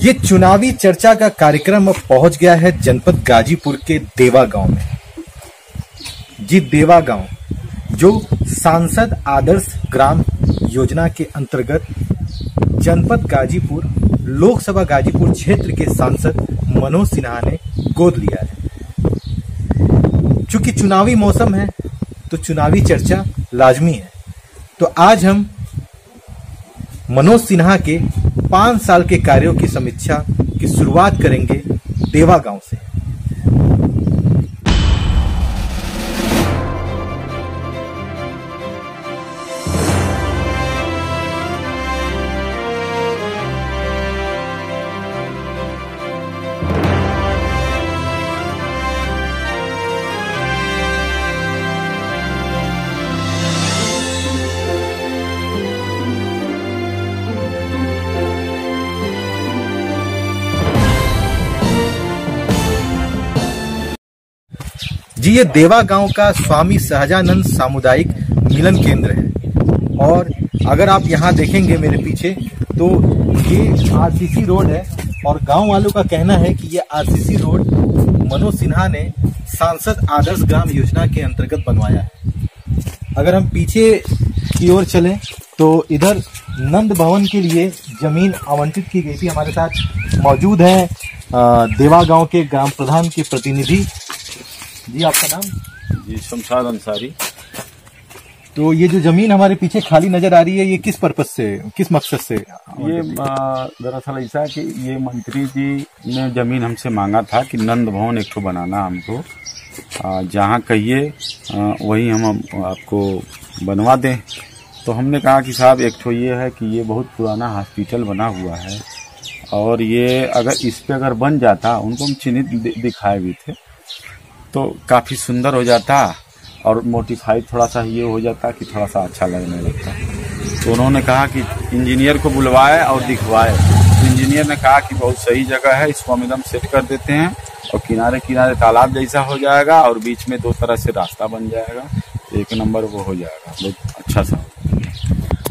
ये चुनावी चर्चा का कार्यक्रम अब पहुंच गया है जनपद गाजीपुर के देवा गांव में। जी देवा गांव जो सांसद आदर्श ग्राम योजना के अंतर्गत जनपद गाजीपुर लोकसभा गाजीपुर क्षेत्र के सांसद मनोज सिन्हा ने गोद लिया है। चूंकि चुनावी मौसम है तो चुनावी चर्चा लाजमी है। तो आज हम मनोज सिन्हा के 5 साल के कार्यों की समीक्षा की शुरुआत करेंगे देवा गांव से। जी ये देवा गांव का स्वामी सहजानंद सामुदायिक मिलन केंद्र है और अगर आप यहाँ देखेंगे मेरे पीछे तो ये आरसीसी रोड है और गांव वालों का कहना है कि ये आरसीसी रोड मनोज सिन्हा ने सांसद आदर्श ग्राम योजना के अंतर्गत बनवाया है। अगर हम पीछे की ओर चलें तो इधर नंद भवन के लिए जमीन आवंटित की गई थी। हमारे साथ मौजूद है देवा गांव के ग्राम प्रधान के प्रतिनिधि। जी आपका नाम? जी शमशाद अंसारी। तो ये जो जमीन हमारे पीछे खाली नजर आ रही है ये किस पर्पज से, किस मकसद से? ये दरअसल ऐसा है कि ये मंत्री जी ने जमीन हमसे मांगा था कि नंद भवन एक ठो बनाना हमको, जहाँ कहिए वहीं हम आपको बनवा दें। तो हमने कहा कि साहब एक ठो ये है कि ये बहुत पुराना हॉस्पिटल बना हुआ है और ये अगर इस पे अगर बन जाता, उनको हम चिन्हित दिखाए भी थे तो काफ़ी सुंदर हो जाता और मोटिफाइड थोड़ा सा ये हो जाता कि थोड़ा सा अच्छा लगने लगता। तो उन्होंने कहा कि इंजीनियर को बुलवाए और दिखवाए। तो इंजीनियर ने कहा कि बहुत सही जगह है, इसको हम एकदम सेट कर देते हैं और किनारे किनारे तालाब जैसा हो जाएगा और बीच में 2 तरह से रास्ता बन जाएगा, एक नंबर वो हो जाएगा, बहुत अच्छा सा।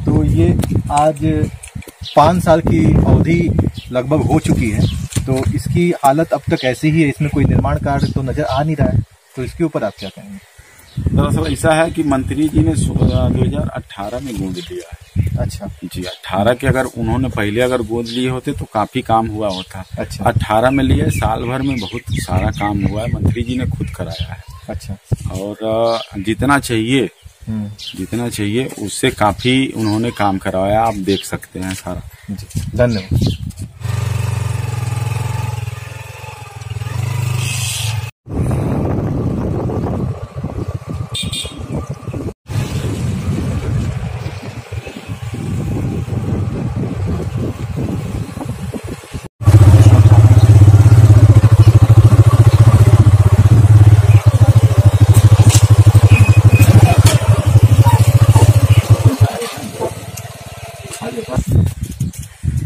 तो ये आज 5 साल की अवधि लगभग हो चुकी है, तो इसकी हालत अब तक ऐसी ही है, इसमें कोई निर्माण कार्य तो नजर आ नहीं रहा है। तो इसके ऊपर आप क्या कहेंगे? दरअसल ऐसा है कि मंत्री जी ने 2018 में गोद लिया है। अच्छा जी 18 के अगर उन्होंने पहले अगर गोद लिए होते तो काफी काम हुआ होता। अच्छा 18 में लिए, साल भर में बहुत सारा काम हुआ है, मंत्री जी ने खुद कराया है। अच्छा और जितना चाहिए उससे काफी उन्होंने काम करवाया, आप देख सकते हैं सारा। जी धन्यवाद।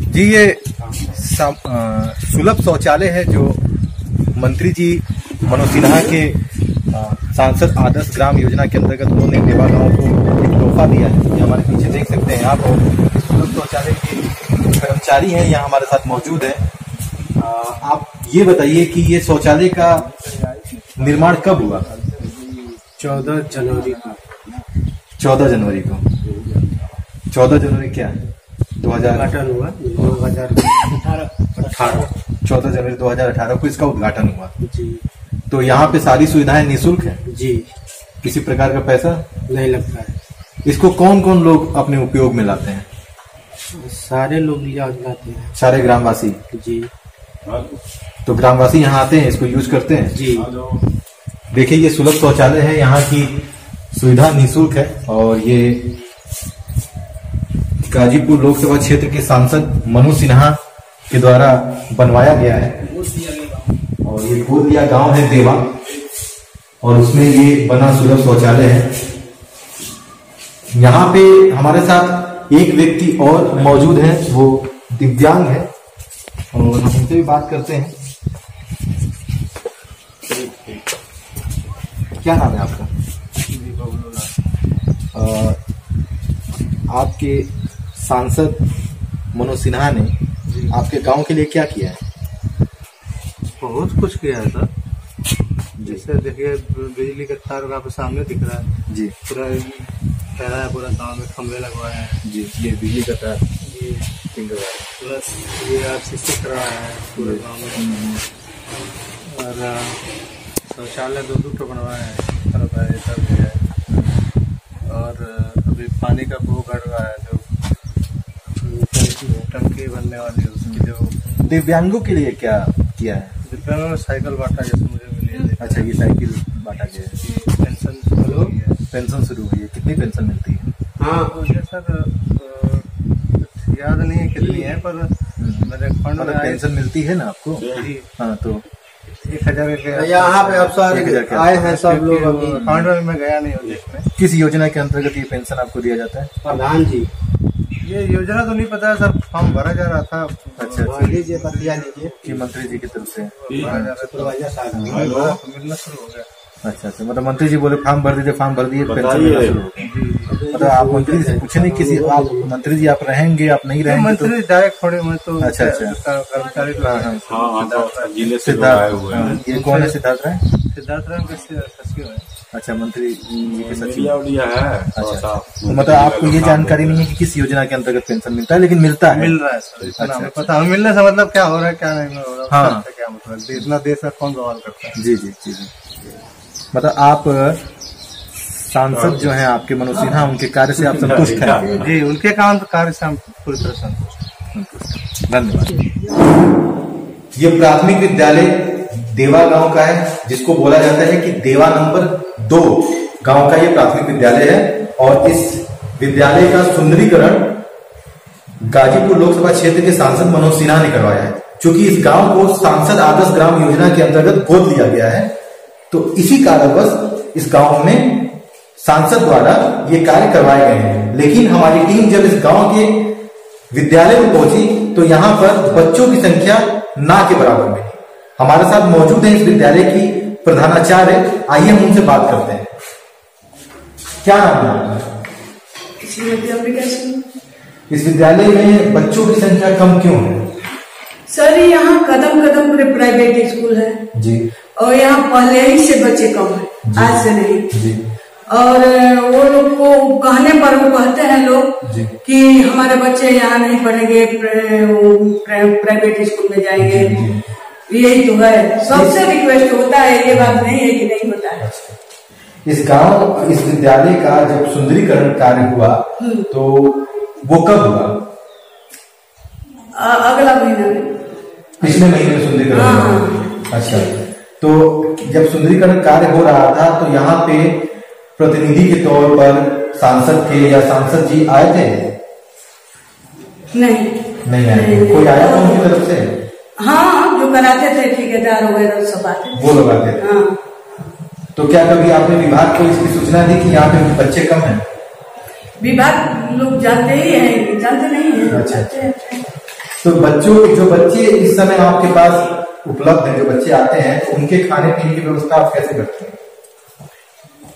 जी ये सुलभ शौचालय है जो मंत्री जी मनोज सिन्हा के सांसद आदर्श ग्राम योजना के अंतर्गत उन्होंने देवा गांव को एक तोहफा दिया है। ये हमारे पीछे देख सकते हैं आप, और सुलभ शौचालय के कर्मचारी हैं यहाँ हमारे साथ मौजूद है। आप ये बताइए कि ये शौचालय का निर्माण कब हुआ? 14 जनवरी को। 14 जनवरी को। 14 जनवरी क्या है? 2018 हुआ 2018। 14 जनवरी 2018 को इसका उद्घाटन हुआ। जी तो यहाँ पे सारी सुविधाएं निःशुल्क है? जी, किसी प्रकार का पैसा नहीं लगता है। इसको कौन कौन लोग अपने उपयोग में लाते हैं? सारे लोग लाते हैं, सारे ग्रामवासी। जी तो ग्रामवासी यहाँ आते हैं, इसको यूज करते हैं। जी देखिए ये सुलभ शौचालय है, यहाँ की सुविधा निःशुल्क है और ये गाजीपुर लोकसभा क्षेत्र के सांसद मनोज सिन्हा के द्वारा बनवाया गया है। और ये गोद लिया गांव है देवा और उसमें ये बना सुलभ शौचालय है। यहाँ पे हमारे साथ एक व्यक्ति और मौजूद है, वो दिव्यांग है और हम उनसे भी बात करते हैं। क्या नाम है आपका? आपके सांसद मनोज सिन्हा ने आपके गांव के लिए क्या किया है? बहुत कुछ किया है सर। जैसे देखिए बिजली का तार आपके सामने दिख रहा है जी, पूरा फैला है, पूरा गाँव में खंभे लगवाए हैं जी, ये बिजली का तार जी, प्लस ये RCC करवाया है पूरे गाँव में, और शौचालय 2 बनवाए हैं, तरफ है इधर भी है, और अभी पानी का वो गढ़ रहा है जो टंकी बनने वाली है उसकी जो। दिव्यांगों के लिए क्या किया है? दिव्यांगों में साइकिल बांटा जैसे मुझे मिली है। अच्छा, ये साइकिल बांटा गया है, पेंशन शुरू हुई है। पेंशन शुरू हुई है। कितनी पेंशन मिलती है? हाँ मुझे सर याद नहीं है कितनी है, पर मेरे फंड में पेंशन मिलती है ना आपको? जी हाँ, तो 1000 के यहाँ पे अफसर आए हैं सब लोग। अभी फंड में मैं गया नहीं हूँ देखने। किस योजना के अंतर्गत ये पेंशन आपको दिया जाता है? प्रधान जी ये योजना तो नहीं पता है सर, फॉर्म भरा जा रहा था। अच्छा, लीजिए, बतिया लीजिए। कि मंत्री जी की तरफ से भरा जा रहा था, सुपरवाइजर साहब मिलना शुरू हो गया। अच्छा, मतलब मंत्री जी बोले फॉर्म भर दीजिए, फॉर्म भर दिए, पेंशन मिलना शुरू हो गया। मतलब आप मंत्री जी से पूछे नहीं किसी, आप मंत्री जी आप रहेंगे, आप नहीं रहेंगे? मंत्री डायरेक्ट थोड़े में तो अच्छा, कर्मचारी जिले से आए हुए हैं। ये कौन है? सिद्धार्थ राय? सिद्धार्थ राय के सचिव है। अच्छा, मंत्री जी के सचिव। है। अच्छा, तो मतलब आपको ये जानकारी नहीं है कि किस योजना के अंतर्गत पेंशन मिलता है, लेकिन मिलता है। मिल रहा है सर, इतना हमें पता। हमें मिलने से मतलब क्या हो रहा है क्या नहीं हो रहा है, हाँ। क्या मतलब इतना देश का कौन सवाल करता है। जी जी जी जी। मतलब आप सांसद जो हैं आपके मनोज सिन्हा, उनके कार्य से आप संतुष्ट हैं? जी, उनके काम कार्य से हम पूरी तरह संतुष्ट। धन्यवाद। ये प्राथमिक विद्यालय देवा गांव का है, जिसको बोला जाता है कि देवा नंबर 2 गांव का ये प्राथमिक विद्यालय है। और इस विद्यालय का सुंदरीकरण गाजीपुर लोकसभा क्षेत्र के सांसद मनोज सिन्हा ने करवाया है। चूंकि इस गांव को सांसद आदर्श ग्राम योजना के अंतर्गत गोद लिया गया है, तो इसी कारणवश इस गांव में सांसद द्वारा ये कार्य करवाए गए हैं। लेकिन हमारी टीम जब इस गांव के विद्यालय में पहुंची तो यहाँ पर बच्चों की संख्या ना के बराबर में। हमारे साथ मौजूद है इस विद्यालय की प्रधानाचार्य, आइए हम उनसे बात करते हैं। क्या नाम है आपका? इस विद्यालय में बच्चों की संख्या कम क्यों है? सर यहाँ कदम कदम पर प्राइवेट स्कूल है जी, और यहाँ पहले ही से बच्चे कम है, आज से नहीं जी, और वो लोग को कहने पर वो कहते हैं लोग जी, कि हमारे बच्चे यहाँ नहीं पढ़ेंगे, प्राइवेट स्कूल में जाएंगे। यही तो है, सबसे रिक्वेस्ट होता है, ये बात नहीं है कि नहीं होता है। इस विद्यालय का जब सुंदरीकरण कार्य हुआ तो वो कब हुआ? अगला महीना में, पिछले महीने में सुंदरीकरण हुआ। अच्छा, तो जब सुंदरीकरण कार्य हो रहा था तो यहाँ पे प्रतिनिधि के तौर पर सांसद के या सांसद जी आए थे? नहीं आए। कोई आया था उनकी तरफ से? हाँ, जो कराते थे ठेकेदार वगैरह सब आते थे, वो लोग आते थे। हाँ। तो क्या कभी आपने विभाग को इसकी सूचना दी कि यहाँ पे बच्चे कम हैं? विभाग लोग जानते ही हैं, जानते नहीं है। अच्छा, तो जो बच्चे इस समय आपके पास उपलब्ध हैं, जो बच्चे आते हैं, तो उनके खाने पीने की व्यवस्था आप कैसे करते हैं?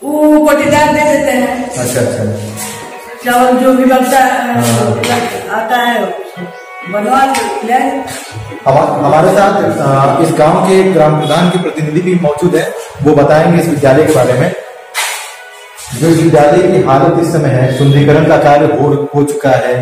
वो पटीदार दे देते हैं। अच्छा, चावल जो भी बनता आता है बनवा ले। हमारे साथ इस गांव के ग्राम प्रधान के प्रतिनिधि भी मौजूद है, वो बताएंगे इस विद्यालय के बारे में। जो विद्यालय की हालत इस समय है, सुंदरीकरण का कार्य हो चुका है,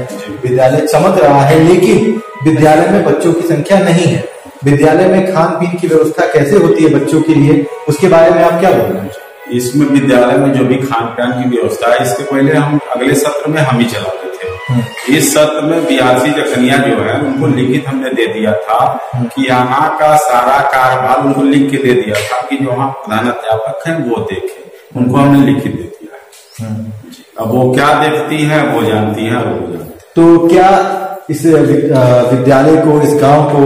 विद्यालय चमक रहा है, लेकिन विद्यालय में बच्चों की संख्या नहीं है। विद्यालय में खान पीन की व्यवस्था कैसे होती है बच्चों के लिए, उसके बारे में आप क्या बोलेंगे? इसमें विद्यालय में जो भी खान पान की व्यवस्था है, इसके पहले हम अगले सत्र में हम ही चलाते थे। इस सत्र में BRC जखनिया जो है उनको लिखित हमने दे दिया था कि यहाँ का सारा कार्यभार उनको लिख के दे दिया था कि जो वहाँ प्रधानाध्यापक है वो देखे। उनको हमने लिखित दे दिया है। अब वो क्या देखती है वो जानती है। तो क्या इस विद्यालय को, इस गांव को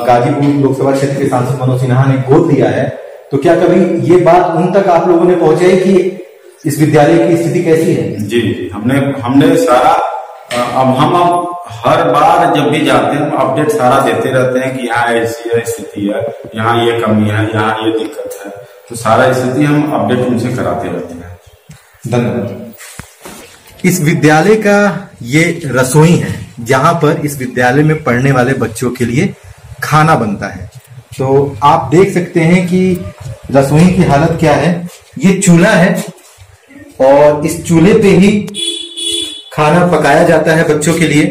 गाजीपुर लोकसभा क्षेत्र के सांसद मनोज सिन्हा ने गोद लिया है, तो क्या कभी ये बात उन तक आप लोगों ने पहुंचाई कि इस विद्यालय की स्थिति कैसी है? जी, हमने सारा हम हर बार जब भी जाते हैं अपडेट सारा देते रहते हैं कि यहाँ ऐसी स्थिति है, यहाँ ये कमी है, यहाँ ये दिक्कत है, तो सारा स्थिति हम अपडेट उनसे कराते रहते हैं। धन्यवाद। इस विद्यालय का ये रसोई है, जहां पर इस विद्यालय में पढ़ने वाले बच्चों के लिए खाना बनता है। तो आप देख सकते हैं कि रसोई की हालत क्या है। ये चूल्हा है और इस चूल्हे पे ही खाना पकाया जाता है बच्चों के लिए।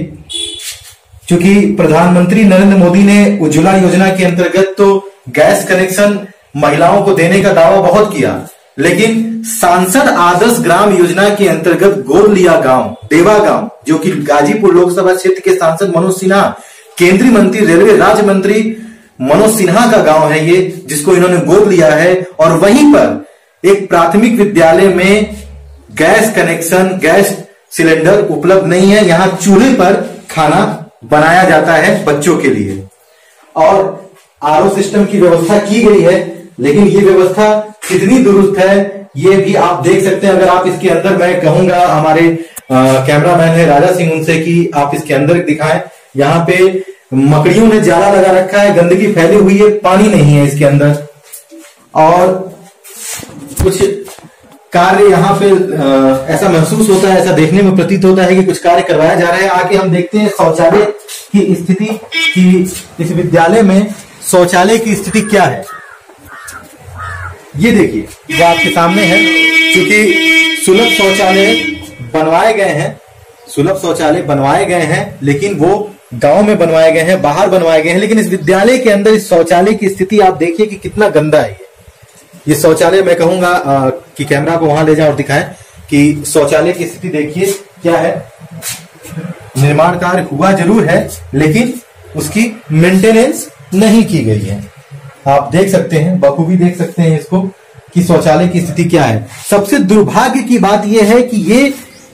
क्योंकि प्रधानमंत्री नरेंद्र मोदी ने उज्ज्वला योजना के अंतर्गत तो गैस कनेक्शन महिलाओं को देने का दावा बहुत किया, लेकिन सांसद आदर्श ग्राम योजना के अंतर्गत गोरलिया गांव, देवा गांव, जो कि गाजीपुर लोकसभा क्षेत्र के सांसद मनोज सिन्हा, केंद्रीय मंत्री, रेलवे राज्य मंत्री मनोज सिन्हा का गांव है ये, जिसको इन्होंने गोद लिया है। और वहीं पर एक प्राथमिक विद्यालय में गैस कनेक्शन, गैस सिलेंडर उपलब्ध नहीं है। यहां चूल्हे पर खाना बनाया जाता है बच्चों के लिए और आरओ सिस्टम की व्यवस्था की गई है, लेकिन ये व्यवस्था कितनी दुरुस्त है ये भी आप देख सकते हैं। अगर आप इसके अंदर, मैं कहूंगा हमारे कैमरामैन है राजा सिंह, उनसे कि आप इसके अंदर दिखाएं। यहाँ पे मकड़ियों ने जाला लगा रखा है, गंदगी फैली हुई है, पानी नहीं है इसके अंदर और कुछ कार्य यहाँ पे ऐसा महसूस होता है, ऐसा देखने में प्रतीत होता है कि कुछ कार्य करवाया जा रहा है। आगे हम देखते हैं शौचालय की स्थिति कि इस विद्यालय में शौचालय की स्थिति क्या है। ये देखिए, वो आपके सामने है। क्योंकि सुलभ शौचालय बनवाए गए हैं, सुलभ शौचालय बनवाए गए हैं, लेकिन वो गांव में बनवाए गए हैं, बाहर बनवाए गए हैं, लेकिन इस विद्यालय के अंदर इस शौचालय की स्थिति आप देखिए कि कितना गंदा है ये शौचालय। मैं कहूंगा कि कैमरा को वहां ले जाए और दिखाएं कि शौचालय की स्थिति देखिए क्या है। निर्माण कार्य हुआ जरूर है, लेकिन उसकी मेंटेनेंस नहीं की गई है। आप देख सकते हैं, बखूबी देख सकते हैं इसको कि शौचालय की स्थिति क्या है। सबसे दुर्भाग्य की बात यह है कि ये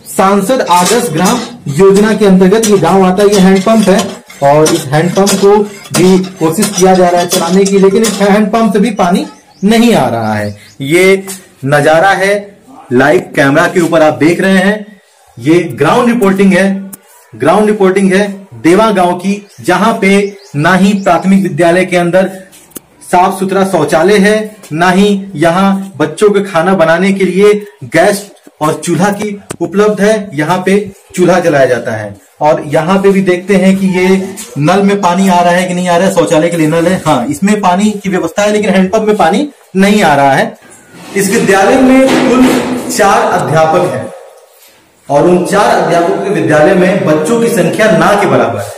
सांसद आदर्श ग्राम योजना के अंतर्गत ये गांव आता है। ये हैंडपंप है और इस हैंडपंप को भी कोशिश किया जा रहा है चलाने की, लेकिन इस हैंडपंप से भी पानी नहीं आ रहा है। ये नजारा है लाइव कैमरा के ऊपर आप देख रहे हैं। ये ग्राउंड रिपोर्टिंग है, ग्राउंड रिपोर्टिंग है देवा गांव की, जहां पे ना ही प्राथमिक विद्यालय के अंदर साफ सुथरा शौचालय है, ना ही यहाँ बच्चों के खाना बनाने के लिए गैस और चूल्हा की उपलब्ध है। यहाँ पे चूल्हा जलाया जाता है और यहाँ पे भी देखते हैं कि ये नल में पानी आ रहा है कि नहीं आ रहा है। शौचालय के लिए नल है, हाँ, इसमें पानी की व्यवस्था है, लेकिन हैंडपंप में पानी नहीं आ रहा है। इस विद्यालय में कुल 4 अध्यापक हैं और उन 4 अध्यापकों के विद्यालय में बच्चों की संख्या ना के बराबर है।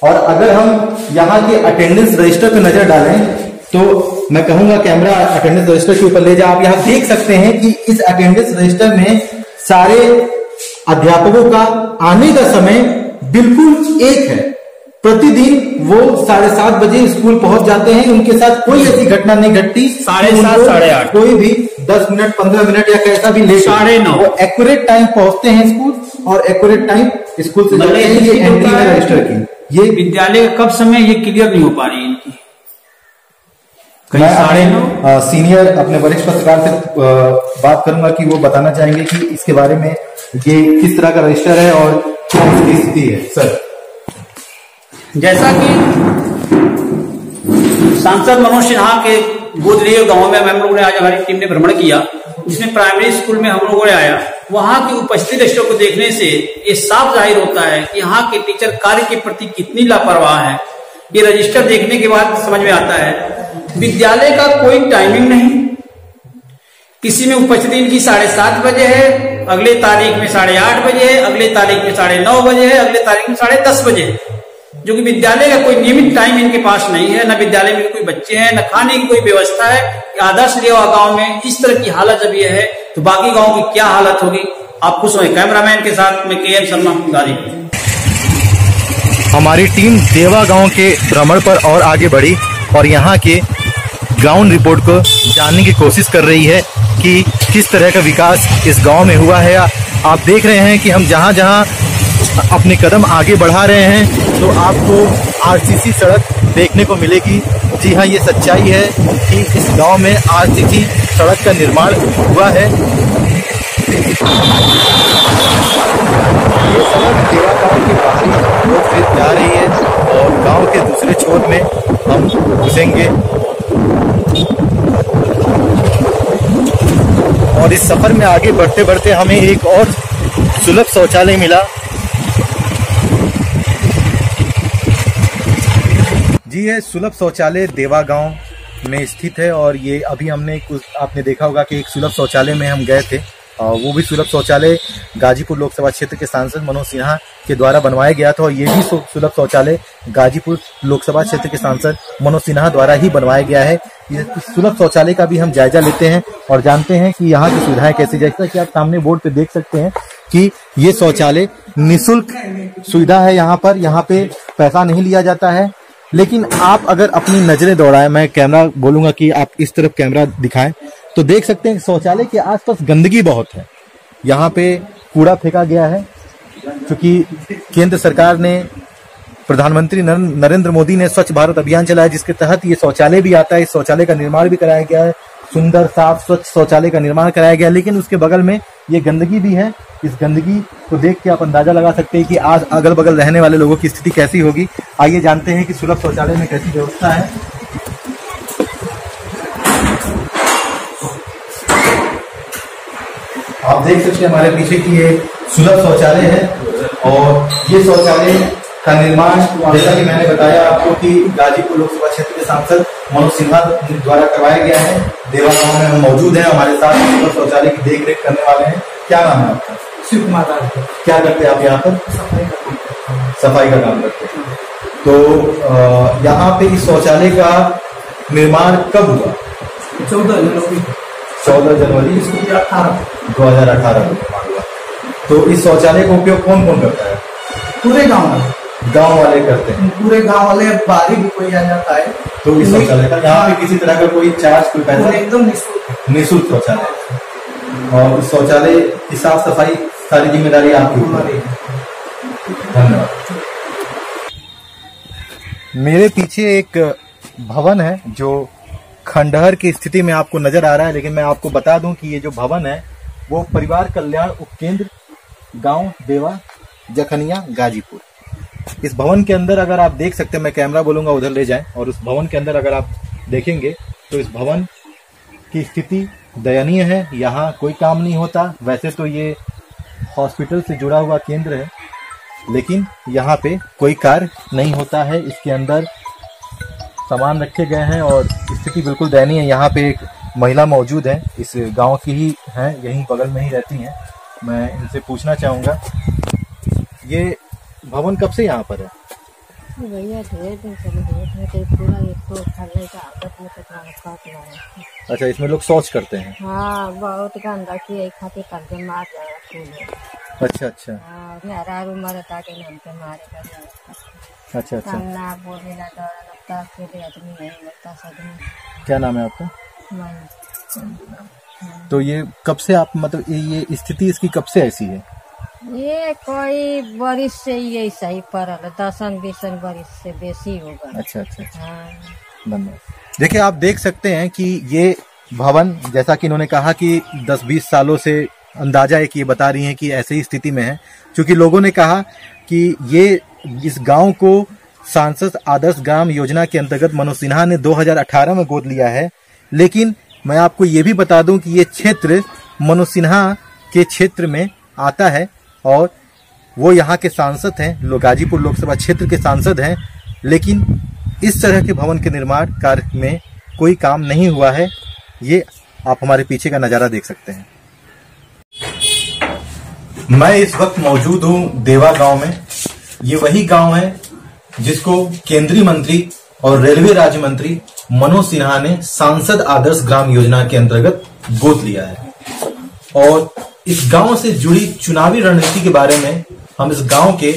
और अगर हम यहाँ के अटेंडेंस रजिस्टर पर नजर डालें तो मैं कहूंगा कैमरा अटेंडेंस रजिस्टर के ऊपर ले जाए। आप यहाँ देख सकते हैं कि इस अटेंडेंस रजिस्टर में सारे अध्यापकों का आने का समय बिल्कुल एक है। प्रतिदिन वो 7:30 बजे स्कूल पहुंच जाते हैं। उनके साथ कोई ऐसी घटना नहीं घटती 7:30 8:30 कोई भी 10 मिनट 15 मिनट या कैसा भी लेट 9:30 वो एक्यूरेट टाइम पहुंचते हैं स्कूल और एक्यूरेट टाइम स्कूल से जाते हैं। ये एंट्री है रजिस्टर की। ये विद्यालय का कब समय ये क्लियर नहीं हो पा रही है इनकी। मैं सीनियर अपने वरिष्ठ पत्रकार से बात करूंगा कि वो बताना चाहेंगे कि इसके बारे में ये किस तरह का रजिस्टर है और क्या इसकी स्थिति है। सर, जैसा कि सांसद मनोज सिन्हा के गोदलिया गांव में हम लोगों ने आज हमारी टीम ने भ्रमण किया, जिसमें प्राइमरी स्कूल में हम लोगों ने आया। वहां की उपस्थित रजिस्टर को देखने से ये साफ जाहिर होता है कि यहाँ के टीचर कार्य के प्रति कितनी लापरवाह है। ये रजिस्टर देखने के बाद समझ में आता है विद्यालय का कोई टाइमिंग नहीं। किसी में उपस्थिति इनकी 7:30 बजे है, अगले तारीख में 8:30 बजे है, अगले तारीख में 9:30 बजे है, अगले तारीख में 10:30 बजे है, जो कि विद्यालय का कोई नियमित टाइम इनके पास नहीं है। न विद्यालय में कोई बच्चे हैं, न खाने की कोई व्यवस्था है। आदर्श देवा गांव में इस तरह की हालत जब यह है तो बाकी गांव की क्या हालत होगी आप खुश होंगे। कैमरामैन के साथ में KM शर्मा गाजीपुर। हमारी टीम देवा गांव के भ्रमण पर और आगे बढ़ी और यहाँ के ग्राउंड रिपोर्ट को जानने की कोशिश कर रही है कि किस तरह का विकास इस गांव में हुआ है। आप देख रहे हैं कि हम जहाँ जहाँ अपने कदम आगे बढ़ा रहे हैं तो आपको RCC सड़क देखने को मिलेगी। जी हाँ, ये सच्चाई है कि इस गांव में RCC सड़क का निर्माण हुआ है। ये सड़क देवा गांव की बाहरी रोड से जा रही है और गांव के दूसरे छोर में हम घुसेंगे और इस सफर में आगे बढ़ते बढ़ते हमें एक और सुलभ शौचालय मिला। जी, ये सुलभ शौचालय देवा गांव में स्थित है और ये अभी हमने आपने देखा होगा कि एक सुलभ शौचालय में हम गए थे और वो भी सुलभ शौचालय गाजीपुर लोकसभा क्षेत्र के सांसद मनोज सिन्हा के द्वारा बनवाया गया था और ये भी सुलभ शौचालय गाजीपुर लोकसभा क्षेत्र के सांसद मनोज सिन्हा द्वारा ही बनवाया गया है। ये सुलभ शौचालय का भी हम जायजा लेते हैं और जानते हैं कि यहाँ की सुविधाएं कैसी, जैसा कि आप सामने बोर्ड पे देख सकते हैं कि ये शौचालय निःशुल्क सुविधा है। यहाँ पे पैसा नहीं लिया जाता है, लेकिन आप अगर अपनी नजरें दौड़ाएं, मैं कैमरा बोलूंगा कि आप इस तरफ कैमरा दिखाएं तो देख सकते हैं शौचालय के आसपास गंदगी बहुत है। यहाँ पे कूड़ा फेंका गया है क्योंकि केंद्र सरकार ने, प्रधानमंत्री नरेंद्र मोदी ने स्वच्छ भारत अभियान चलाया जिसके तहत ये शौचालय भी आता है। इस शौचालय का निर्माण भी कराया गया है, सुंदर साफ स्वच्छ शौचालय का निर्माण कराया गया, लेकिन उसके बगल में ये गंदगी भी है। इस गंदगी को देख के आप अंदाजा लगा सकते हैं कि आज अगल बगल रहने वाले लोगों की स्थिति कैसी होगी। आइए जानते हैं कि सुलभ शौचालय में कैसी व्यवस्था है। आप देख सकते हैं हमारे पीछे की ये सुलभ शौचालय है और ये शौचालय का निर्माण, जैसा कि मैंने बताया आपको, कि गाजीपुर लोकसभा क्षेत्र के सांसद मनोज सिन्हा द्वारा करवाया गया है। देवा गांव में हम मौजूद हैं, हमारे साथ सुलभ शौचालय की देखरेख करने वाले हैं। क्या नाम है आपका? शिव कुमार। क्या करते हैं आप यहाँ पर? सफाई का काम करते हैं। तो यहाँ पे इस शौचालय का निर्माण कब हुआ? 14 जनवरी 2018 में निर्माण हुआ। तो इस शौचालय का उपयोग कौन कौन करता है? पूरे गांव वाले करते हैं। पूरे गांव वाले, बाहरी भी कोई आ जाता है तो इस शौचालय का यहाँ पे किसी तरह का कोई चार्ज, कोई पैसा? एकदम निःशुल्क शौचालय। और इस शौचालय की साफ सफाई सारी जिम्मेदारी आपकी है। धन्यवाद। मेरे पीछे एक भवन है जो खंडहर की स्थिति में आपको नजर आ रहा है, लेकिन मैं आपको बता दूं कि ये जो भवन है वो परिवार कल्याण उपकेंद्र गांव देवा जखनिया गाजीपुर, इस भवन के अंदर अगर आप देख सकते हैं, मैं कैमरा बोलूंगा उधर ले जाएं, और उस भवन के अंदर अगर आप देखेंगे तो इस भवन की स्थिति दयनीय है। यहाँ कोई काम नहीं होता। वैसे तो ये हॉस्पिटल से जुड़ा हुआ केंद्र है, लेकिन यहाँ पे कोई कार्य नहीं होता है। इसके अंदर सामान रखे गए हैं और स्थिति बिल्कुल दयनीय है। यहाँ पे एक महिला मौजूद है, इस गांव की ही हैं, यहीं बगल में ही रहती हैं। मैं इनसे पूछना चाहूँगा, ये भवन कब से यहाँ पर है? भैया ढेर दिन से पूरा एक तो खरने का आदत में कितना है। अच्छा, इसमें लोग शौच करते हैं? हाँ, बहुत गंदा की एक खाते कर्जे मार जाएगा। अच्छा। हाँ, मेरा उम्र था कि हम पे मारेगा। अच्छा। ना बोले ना डर लगता, अकेले आदमी नहीं लगता सदमी। क्या नाम है आपका? तो ये कब से आप, मतलब ये स्थिति इसकी कब से ऐसी है? ये कोई बरिस से ये सही पड़ल, 10-20 बरिस से बेसी होगा। अच्छा। हाँ। धन्यवाद। देखिए, आप देख सकते हैं कि ये भवन, जैसा कि इन्होंने कहा कि 10-20 सालों से, अंदाजा है कि ये बता रही हैं कि ऐसे ही स्थिति में है, क्योंकि लोगों ने कहा कि ये इस गांव को सांसद आदर्श ग्राम योजना के अंतर्गत मनोज सिन्हा ने 2018 में गोद लिया है। लेकिन मैं आपको ये भी बता दूं कि ये क्षेत्र मनोज सिन्हा के क्षेत्र में आता है और वो यहाँ के सांसद हैं, गाजीपुर लोकसभा क्षेत्र के सांसद हैं, लेकिन इस तरह के भवन के निर्माण कार्य में कोई काम नहीं हुआ है। ये आप हमारे पीछे का नजारा देख सकते हैं। मैं इस वक्त मौजूद हूं देवा गांव में। ये वही गांव है जिसको केंद्रीय मंत्री और रेलवे राज्य मंत्री मनोज सिन्हा ने सांसद आदर्श ग्राम योजना के अंतर्गत गोद लिया है। और इस गांव से जुड़ी चुनावी रणनीति के बारे में हम इस गांव के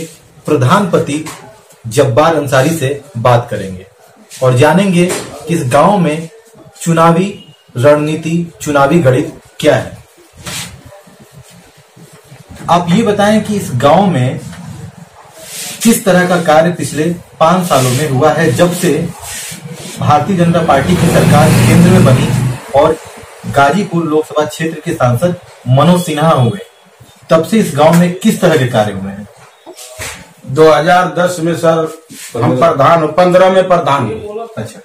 प्रधानपति जब्बार अंसारी से बात करेंगे और जानेंगे कि इस गांव में चुनावी रणनीति, चुनावी गणित क्या है। आप ये बताएं कि इस गांव में किस तरह का कार्य पिछले 5 सालों में हुआ है, जब से भारतीय जनता पार्टी की सरकार केंद्र में बनी और गाजीपुर लोकसभा क्षेत्र के सांसद मनोज सिन्हा हुए, तब से इस गांव में किस तरह के कार्य हुए हैं? 2010 में सर हम प्रधान, 15 में प्रधान हुए। अच्छा।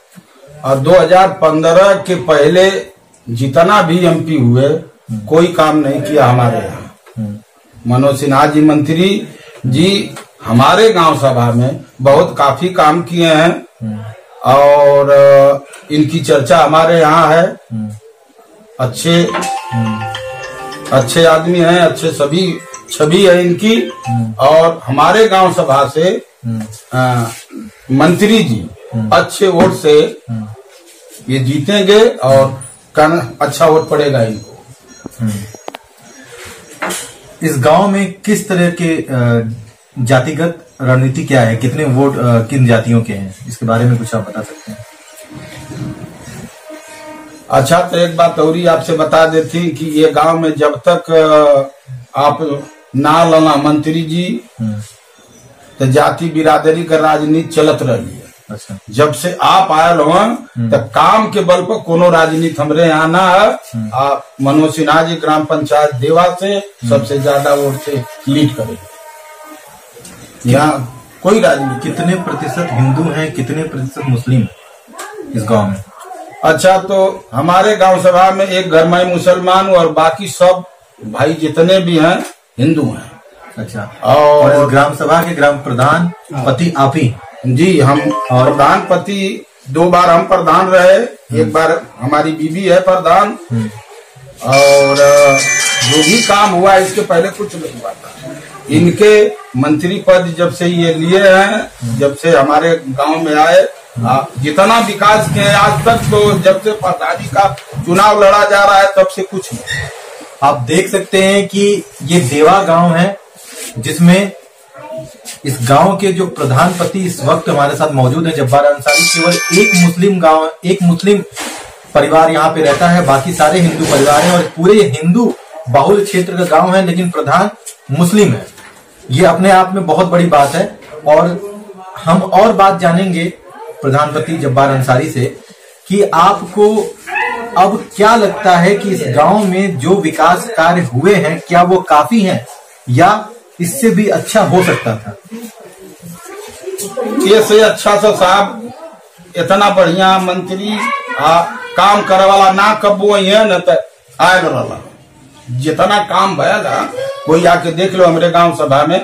और 2015 के पहले जितना भी एमपी हुए कोई काम नहीं किया हमारे यहाँ। मनोज सिन्हा जी मंत्री जी हमारे गांव सभा में बहुत काफी काम किए हैं और इनकी चर्चा हमारे यहाँ है। अच्छे आदमी हैं, अच्छे सभी छवि है इनकी। और हमारे गांव सभा से मंत्री जी अच्छे वोट से ये जीतेंगे और अच्छा वोट पड़ेगा इनको। इस गांव में किस तरह के जातिगत रणनीति क्या है, कितने वोट किन जातियों के हैं, इसके बारे में कुछ आप बता सकते हैं? अच्छा, तो एक बात और आपसे बता देती कि ये गांव में जब तक आप ना लना मंत्री जी तो जाति बिरादरी का राजनीति चलत रही है। अच्छा। जब से आप आयल हो तो काम के बल पर कोनो राजनीति हमरे यहाँ ना है। आप मनोज सिन्हा जी ग्राम पंचायत देवा से सबसे ज्यादा वोट से लीड करेंगे। यहाँ कोई राजनीति। कितने प्रतिशत हिंदू हैं, कितने प्रतिशत मुस्लिम इस गांव में? अच्छा, तो हमारे गांव सभा में एक घर में मुसलमान और बाकी सब भाई जितने भी हैं हिंदू हैं। अच्छा। और इस ग्राम सभा के ग्राम प्रधान पति आप ही? जी, हम और प्रधान पति 2 बार हम प्रधान रहे, एक बार हमारी बीबी है प्रधान। और जो भी काम हुआ इसके पहले कुछ नहीं हुआ था। इनके मंत्री पद जब से ये लिए हैं, जब से हमारे गांव में आए, जितना विकास किए आज तक, तो जब से प्रधानी का चुनाव लड़ा जा रहा है तब से कुछ नहीं। आप देख सकते हैं कि ये देवा गांव है जिसमें इस गांव के जो प्रधानपति इस वक्त हमारे साथ मौजूद है जब्बार अंसारी। केवल एक मुस्लिम परिवार यहाँ पे रहता है, बाकी सारे हिंदू परिवार हैं और पूरे हिंदू बाहुल क्षेत्र का गांव है, लेकिन प्रधान मुस्लिम है। ये अपने आप में बहुत बड़ी बात है। और हम और बात जानेंगे प्रधानपति जब्बार अंसारी से कि आपको अब क्या लगता है कि इस गांव में जो विकास कार्य हुए हैं क्या वो काफी हैं या इससे भी अच्छा हो सकता था? ये से अच्छा सा साहब इतना बढ़िया मंत्री काम करे वाला ना कबो है न तो आयल रहा। जितना काम भयल कोई आके देख लो हमारे गांव सभा में,